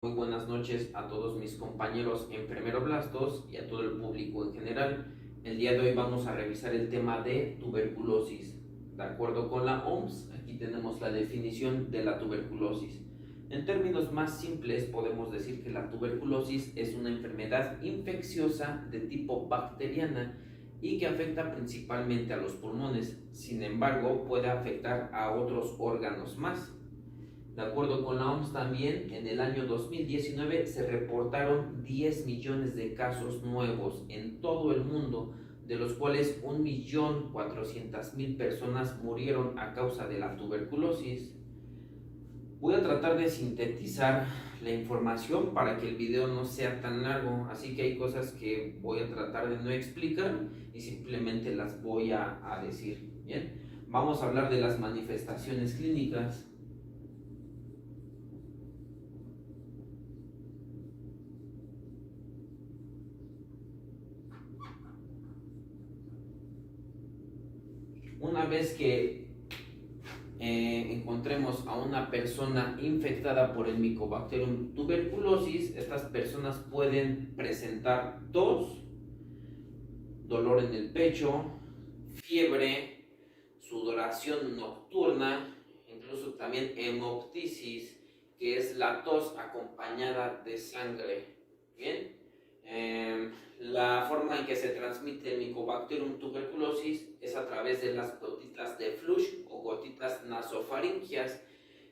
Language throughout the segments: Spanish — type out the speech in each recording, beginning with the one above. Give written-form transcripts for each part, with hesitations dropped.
Muy buenas noches a todos mis compañeros enfermeroblastos y a todo el público en general. El día de hoy vamos a revisar el tema de tuberculosis. De acuerdo con la OMS, aquí tenemos la definición de la tuberculosis. En términos más simples, podemos decir que la tuberculosis es una enfermedad infecciosa de tipo bacteriana y que afecta principalmente a los pulmones. Sin embargo, puede afectar a otros órganos más. De acuerdo con la OMS también, en el año 2019 se reportaron 10 millones de casos nuevos en todo el mundo, de los cuales 1.400.000 personas murieron a causa de la tuberculosis. Voy a tratar de sintetizar la información para que el video no sea tan largo, así que hay cosas que voy a tratar de no explicar y simplemente las voy a decir. Bien, vamos a hablar de las manifestaciones clínicas. Una vez que encontremos a una persona infectada por el Mycobacterium tuberculosis, estas personas pueden presentar tos, dolor en el pecho, fiebre, sudoración nocturna, incluso también hemoptisis, que es la tos acompañada de sangre. Bien. La forma en que se transmite el Mycobacterium tuberculosis es a través de las gotitas de flush o gotitas nasofaringias,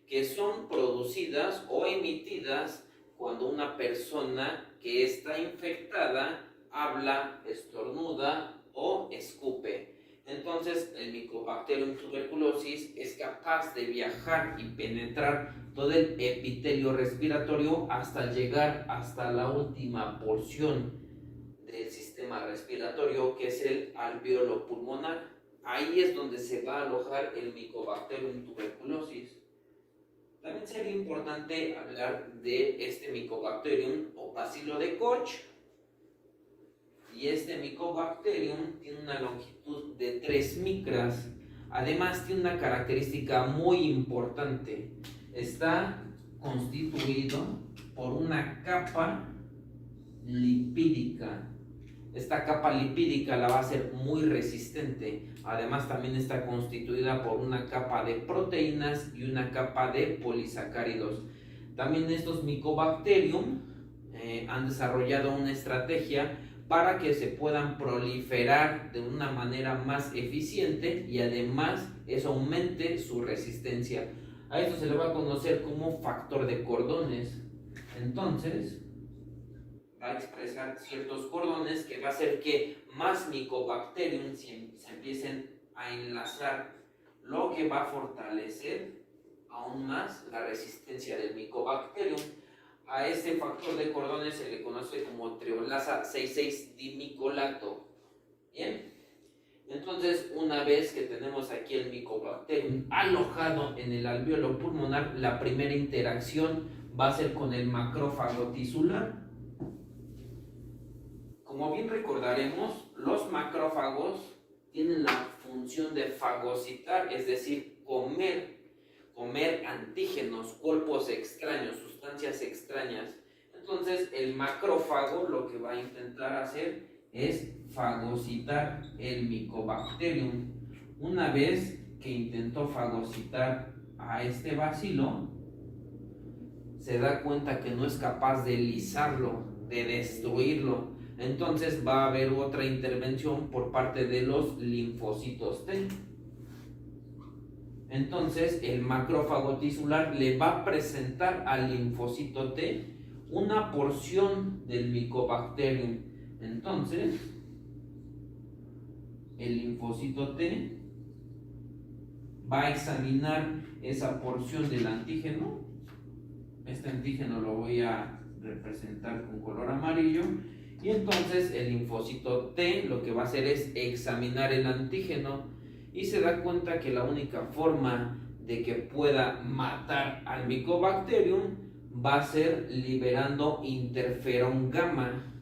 que son producidas o emitidas cuando una persona que está infectada habla, estornuda o escupe. Entonces el Mycobacterium tuberculosis es capaz de viajar y penetrar todo el epitelio respiratorio hasta llegar hasta la última porción del sistema respiratorio, que es el alvéolo pulmonar. Ahí es donde se va a alojar el Mycobacterium tuberculosis. También sería importante hablar de este Mycobacterium o bacilo de Koch. Y este Mycobacterium tiene una longitud de 3 micras. Además tiene una característica muy importante. Está constituido por una capa lipídica. Esta capa lipídica la va a hacer muy resistente. Además también está constituida por una capa de proteínas y una capa de polisacáridos. También estos Mycobacterium han desarrollado una estrategia para que se puedan proliferar de una manera más eficiente y además eso aumente su resistencia. A esto se le va a conocer como factor de cordones. Entonces, va a expresar ciertos cordones que va a hacer que más Mycobacterium se empiecen a enlazar, lo que va a fortalecer aún más la resistencia del Mycobacterium. A este factor de cordones se le conoce como triolasa 6,6 dimicolato. Bien, entonces una vez que tenemos aquí el Mycobacterium alojado en el alvéolo pulmonar, la primera interacción va a ser con el macrófago tisular. Como bien recordaremos, los macrófagos tienen la función de fagocitar, es decir, comer antígenos, cuerpos extraños, sustancias extrañas. Entonces, el macrófago lo que va a intentar hacer es fagocitar el Mycobacterium. Una vez que intentó fagocitar a este bacilo, se da cuenta que no es capaz de lisarlo, de destruirlo. Entonces va a haber otra intervención por parte de los linfocitos T. Entonces el macrófago tisular le va a presentar al linfocito T una porción del Mycobacterium. Entonces el linfocito T va a examinar esa porción del antígeno. Este antígeno lo voy a representar con color amarillo. Y entonces el linfocito T lo que va a hacer es examinar el antígeno y se da cuenta que la única forma de que pueda matar al Mycobacterium va a ser liberando interferón gamma.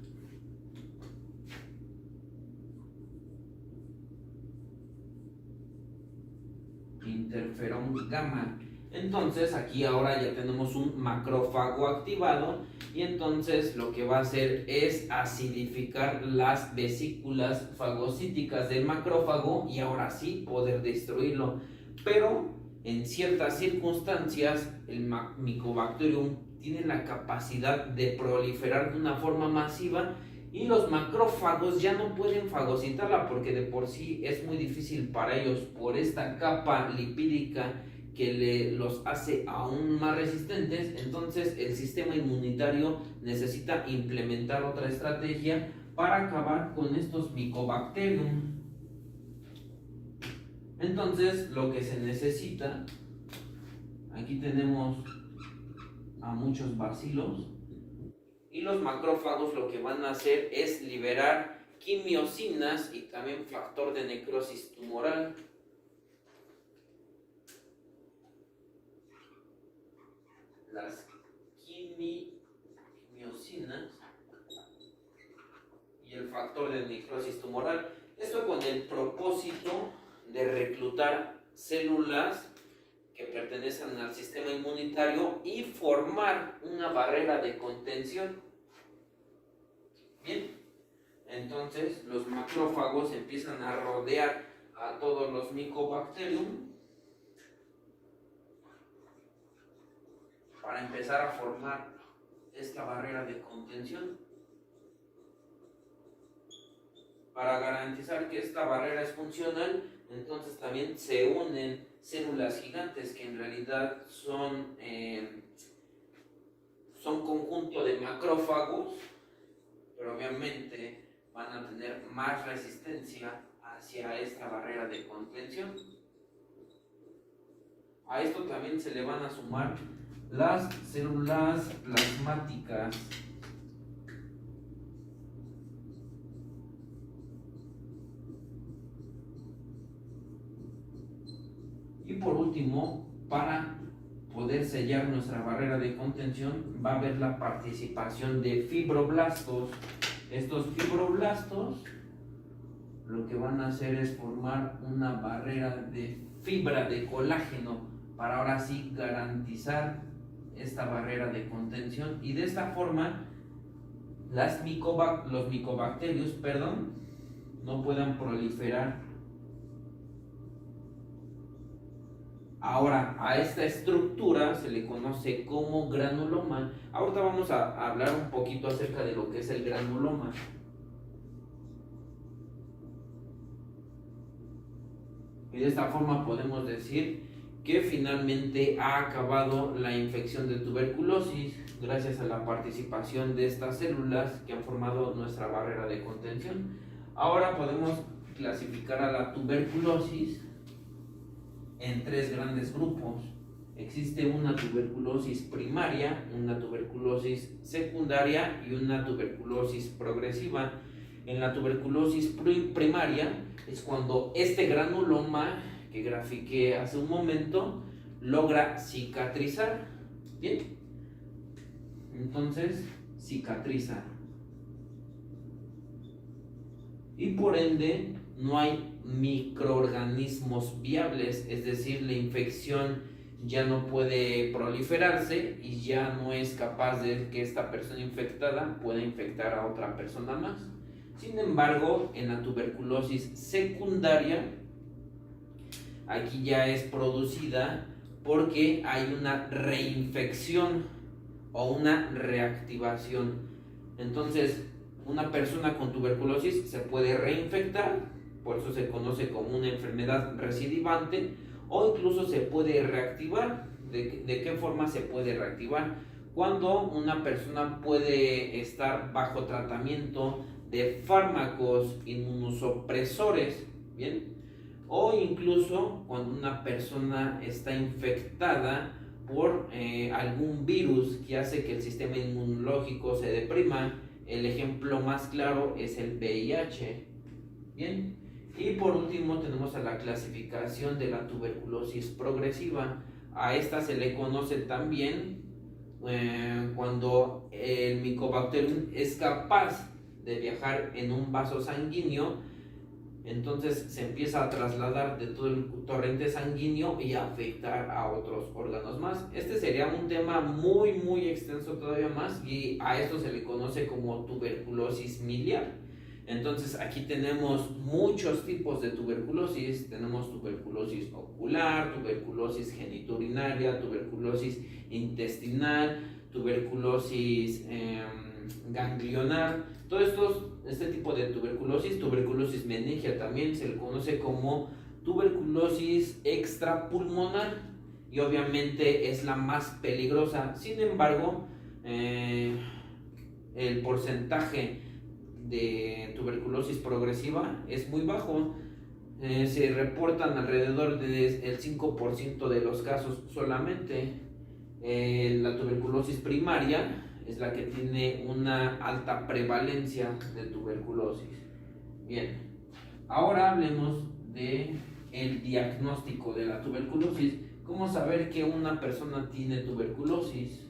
Interferón gamma. Entonces aquí ahora ya tenemos un macrófago activado y entonces lo que va a hacer es acidificar las vesículas fagocíticas del macrófago y ahora sí poder destruirlo. Pero en ciertas circunstancias el Mycobacterium tiene la capacidad de proliferar de una forma masiva y los macrófagos ya no pueden fagocitarla porque de por sí es muy difícil para ellos por esta capa lipídica que los hace aún más resistentes. Entonces el sistema inmunitario necesita implementar otra estrategia para acabar con estos Mycobacterium. Entonces lo que se necesita, aquí tenemos a muchos bacilos y los macrófagos lo que van a hacer es liberar quimiosinas y también factor de necrosis tumoral. Las quimiosinas y el factor de necrosis tumoral. Esto con el propósito de reclutar células que pertenecen al sistema inmunitario y formar una barrera de contención. Bien, entonces los macrófagos empiezan a rodear a todos los Mycobacterium para empezar a formar esta barrera de contención. Para garantizar que esta barrera es funcional, entonces también se unen células gigantes que en realidad son conjunto de macrófagos, pero obviamente van a tener más resistencia hacia esta barrera de contención. A esto también se le van a sumar las células plasmáticas. Y por último, para poder sellar nuestra barrera de contención, va a haber la participación de fibroblastos. Estos fibroblastos lo que van a hacer es formar una barrera de fibra de colágeno para ahora sí garantizar esta barrera de contención y de esta forma los micobacterios no puedan proliferar. Ahora, a esta estructura se le conoce como granuloma. Ahorita vamos a hablar un poquito acerca de lo que es el granuloma. Y de esta forma podemos decir que finalmente ha acabado la infección de tuberculosis gracias a la participación de estas células que han formado nuestra barrera de contención. Ahora podemos clasificar a la tuberculosis en tres grandes grupos. Existe una tuberculosis primaria, una tuberculosis secundaria y una tuberculosis progresiva. En la tuberculosis primaria es cuando este granuloma que grafiqué hace un momento logra cicatrizar. Bien, entonces cicatriza y por ende no hay microorganismos viables, es decir, la infección ya no puede proliferarse y ya no es capaz de que esta persona infectada pueda infectar a otra persona más. Sin embargo, en la tuberculosis secundaria, aquí ya es producida porque hay una reinfección o una reactivación. Entonces, una persona con tuberculosis se puede reinfectar, por eso se conoce como una enfermedad recidivante, o incluso se puede reactivar. ¿De qué forma se puede reactivar? Cuando una persona puede estar bajo tratamiento de fármacos inmunosupresores, ¿bien? O incluso cuando una persona está infectada por algún virus que hace que el sistema inmunológico se deprima. El ejemplo más claro es el VIH. Bien, y por último tenemos a la clasificación de la tuberculosis progresiva. A esta se le conoce también cuando el Mycobacterium es capaz de viajar en un vaso sanguíneo entonces se empieza a trasladar de todo el torrente sanguíneo y a afectar a otros órganos más. Este sería un tema muy extenso todavía más, y a esto se le conoce como tuberculosis miliar. Entonces aquí tenemos muchos tipos de tuberculosis. Tenemos tuberculosis ocular, tuberculosis genitourinaria, tuberculosis intestinal, tuberculosis ganglionar. Este tipo de tuberculosis meningia también se le conoce como tuberculosis extrapulmonar, y obviamente es la más peligrosa. Sin embargo, el porcentaje de tuberculosis progresiva es muy bajo. Se reportan alrededor del 5% de los casos solamente. La tuberculosis primaria es la que tiene una alta prevalencia de tuberculosis. Bien, ahora hablemos de el diagnóstico de la tuberculosis. ¿Cómo saber que una persona tiene tuberculosis?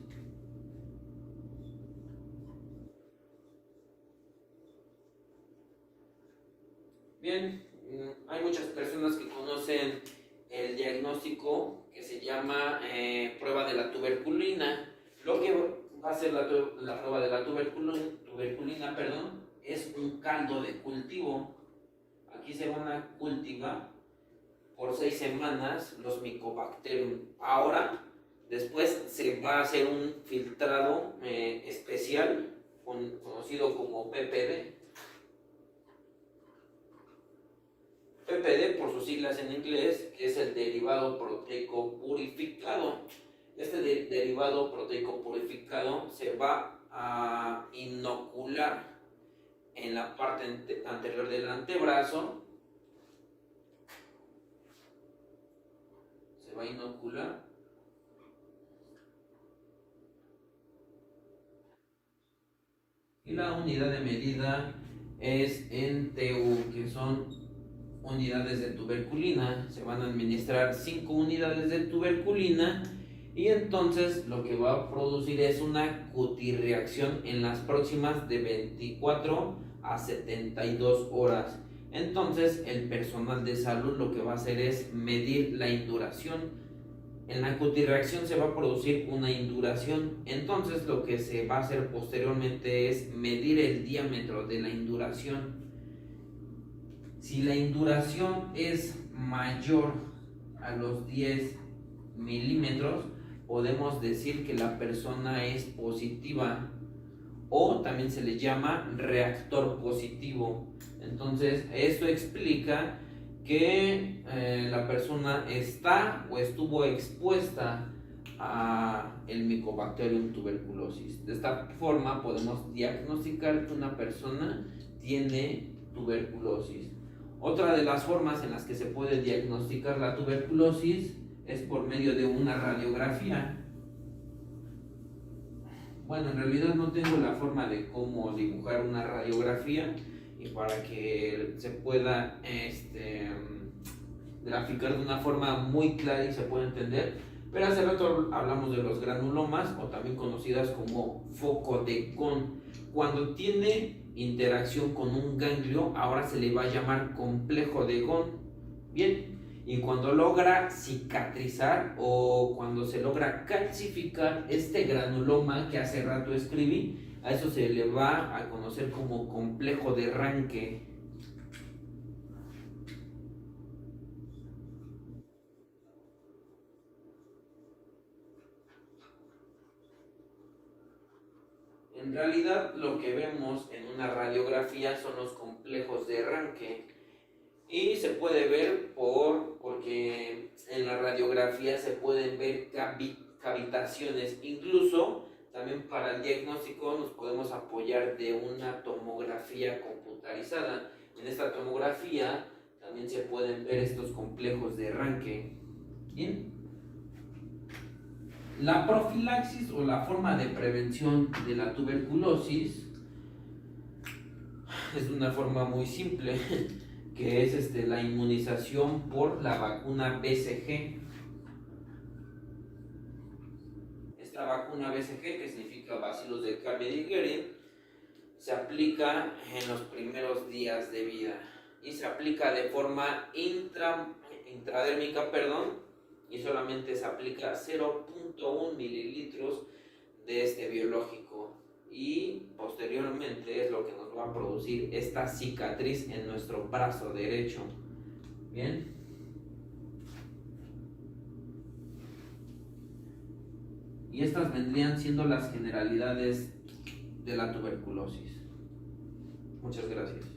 Bien, hay muchas personas que conocen el diagnóstico que se llama prueba de la tuberculina. Lo que va a ser la prueba de la tuberculina, es un caldo de cultivo. Aquí se van a cultivar por 6 semanas los Mycobacterium. Ahora, después se va a hacer un filtrado especial conocido como PPD. PPD por sus siglas en inglés, que es el derivado proteico purificado. Este derivado proteico purificado se va a inocular en la parte anterior del antebrazo. Se va a inocular. Y la unidad de medida es en TU, que son unidades de tuberculina. Se van a administrar 5 unidades de tuberculina, y entonces lo que va a producir es una cutirreacción en las próximas de 24 a 72 horas. Entonces el personal de salud lo que va a hacer es medir la induración. En la cutirreacción se va a producir una induración, entonces lo que se va a hacer posteriormente es medir el diámetro de la induración. Si la induración es mayor a los 10 milímetros, podemos decir que la persona es positiva, o también se le llama reactor positivo. Entonces esto explica que la persona está o estuvo expuesta a el Mycobacterium tuberculosis. De esta forma podemos diagnosticar que una persona tiene tuberculosis. Otra de las formas en las que se puede diagnosticar la tuberculosis es por medio de una radiografía. Bueno, en realidad no tengo la forma de cómo dibujar una radiografía, y para que se pueda graficar de una forma muy clara y se pueda entender. Pero hace rato hablamos de los granulomas, o también conocidas como foco de Kohn. Cuando tiene interacción con un ganglio, ahora se le va a llamar complejo de Kohn. Bien, y cuando logra cicatrizar o cuando se logra calcificar este granuloma que hace rato escribí, a eso se le va a conocer como complejo de Ranke. En realidad lo que vemos en una radiografía son los complejos de Ranke, y se puede ver porque en la radiografía se pueden ver cavitaciones. Incluso también para el diagnóstico nos podemos apoyar de una tomografía computarizada. En esta tomografía también se pueden ver estos complejos de Ranke. Bien. La profilaxis, o la forma de prevención de la tuberculosis, es una forma muy simple, que es la inmunización por la vacuna BCG. Esta vacuna BCG, que significa Bacillus de Calmette-Guerin, se aplica en los primeros días de vida, y se aplica de forma intradérmica, y solamente se aplica 0.1 mililitros de este biológico, y posteriormente es lo que nos va a producir esta cicatriz en nuestro brazo derecho. Bien. Y estas vendrían siendo las generalidades de la tuberculosis. Muchas gracias.